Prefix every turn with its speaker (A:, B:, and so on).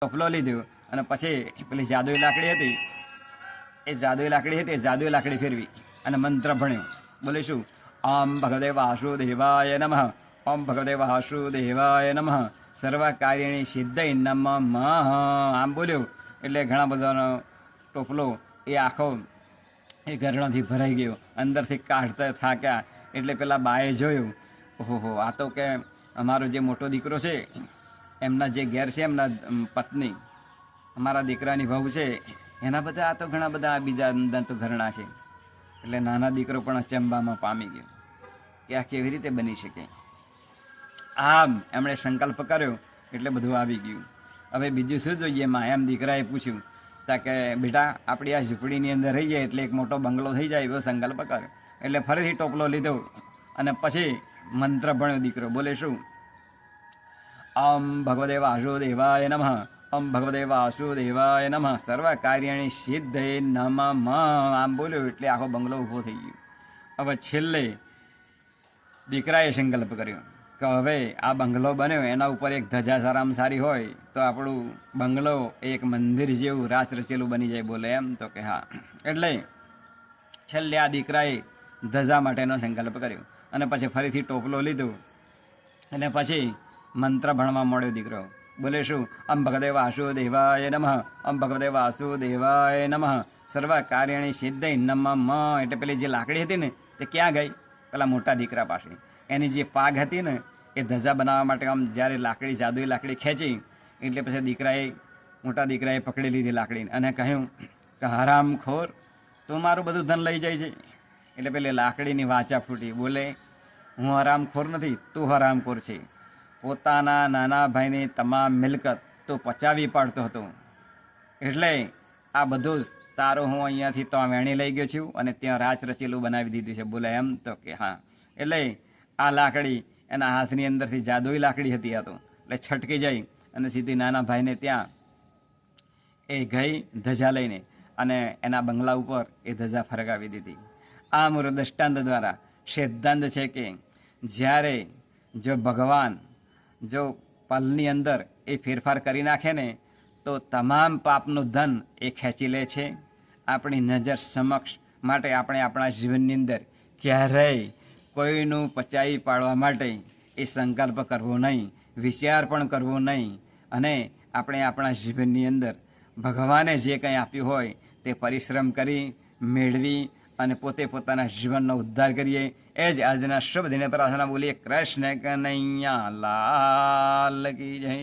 A: ટોપલો લીધો અને પછી પેલી જાદુઈ લાકડી હતી એ જાદુઈ લાકડી ફેરવી અને મંત્ર ભણ્યો. બોલે શું? ઓમ ભગવતે વાસુદેવાય નમઃ, ઓમ ભગવતે વાસુદેવાય નમઃ, સર્વ કાર્યણી સિદ્ધય નમઃ. આમ બોલ્યો એટલે ઘણા બધાનો ટોપલો એ આખો એ ગરણાથી ભરાઈ ગયો. અંદરથી કાઢતા થાક્યા એટલે પેલા બાએ જોયું, ઓહો આ તો કે અમારો જે મોટો દીકરો છે એમના જે ઘેર છે એમના પત્ની અમારા દીકરાની વહુ છે એના બધા આ તો ઘણા બધા બીજા અંદર તો ઘરણા છે. એટલે નાના દીકરો પણ અચંબામાં પામી ગયો કે આ કેવી રીતે બની શકે. આમ એમણે સંકલ્પ કર્યો એટલે બધું આવી ગયું. હવે બીજું શું જોઈએ માં? એમ દીકરાએ પૂછ્યું. તા કે બેટા આપણી આ ઝૂંપડીની અંદર રહી જાય એટલે એક મોટો બંગલો થઈ જાય એવો સંકલ્પ કર્યો. એટલે ફરીથી ટોપલો લીધો અને પછી મંત્ર ભણ્યો દીકરો. બોલે શું? ઓમ ભગવતે વાસુદેવાય નમઃ, ઓમ ભગવતે વાસુદેવાય નમઃ, સર્વ કાર્યાણી સિદ્ધય નમઃ. આમ બોલ્યો એટલે આખો બંગલો ઊભો થઈ ગયો. હવે છેલ્લે દીકરાએ સંકલ્પ કર્યો કે હવે આ બંગલો બન્યો એના ઉપર એક ધજા સારામાં સારી હોય તો આપણું બંગલો એક મંદિર જેવું રાચ રચેલું બની જાય. બોલે એમ તો કે હા. એટલે છેલ્લે આ દીકરાએ ધજા માટેનો સંકલ્પ કર્યો અને પછી ફરીથી ટોપલો લીધો અને પછી મંત્ર ભણવા મળ્યો દીકરો. બોલે શું? અમ ભગવતે વાસુદેવાય નમઃ, અમ ભગવતે વાસુદેવાય નમઃ, સર્વ કાર્યાણી સિદ્ધય નમઃ. એટલે પેલી જે લાકડી હતી ને તે ક્યાં ગઈ? પેલા મોટા દીકરા પાસે. એની જે પાગ હતી ને એ ધજા બનાવવા માટે આમ જ્યારે લાકડી જાદુઈ લાકડી ખેંચી એટલે પછી મોટા દીકરાએ પકડી લીધી લાકડીને અને કહ્યું કે હરામખોર, તું મારું બધું ધન લઈ જાય છે. એટલે પેલી લાકડીની વાચા ફૂટી. બોલે હું હરામખોર નથી, તું હરામખોર છે. પોતાના નાના ભાઈની તમામ મિલકત તો પચાવી પાડતો હતો એટલે આ બધું જ તારું હું અહીંયાથી તો વેણી લઈ ગયો છું અને ત્યાં રાચ રચેલું બનાવી દીધું છે. બોલે એમ તો કે હા. એટલે આ લાકડી એના હાથની અંદરથી જાદુઈ લાકડી હતી આ તો. એટલે છટકી જાય અને સીધી નાના ભાઈને ત્યાં એ ગઈ ધજા લઈને અને એના બંગલા ઉપર એ ધજા ફરગાવી દીધી. આ મૂળ દ્રષ્ટાંત દ્વારા સિદ્ધાંત છે કે જ્યારે જો ભગવાન જો પલની અંદર એ ફેરફાર કરી નાખે ને તો તમામ પાપનું ધન એ ખેંચી લે છે આપણી નજર સમક્ષ. માટે આપણે આપણા જીવનની અંદર ક્યારેય કોઈનું પચાવી પાડવા માટે એ સંકલ્પ કરવો નહીં, વિચાર પણ કરવો નહીં. અને આપણે આપણા જીવનની અંદર ભગવાને જે કંઈ આપ્યું હોય તે પરિશ્રમ કરી મેળવી અને પોતે પોતાના જીવનનો ઉદ્ધાર કરીએ. એ જ આજના શુભ દિને પ્રાર્થના બોલીએ. કૃષ્ણ કનૈયા લાલ કી જય.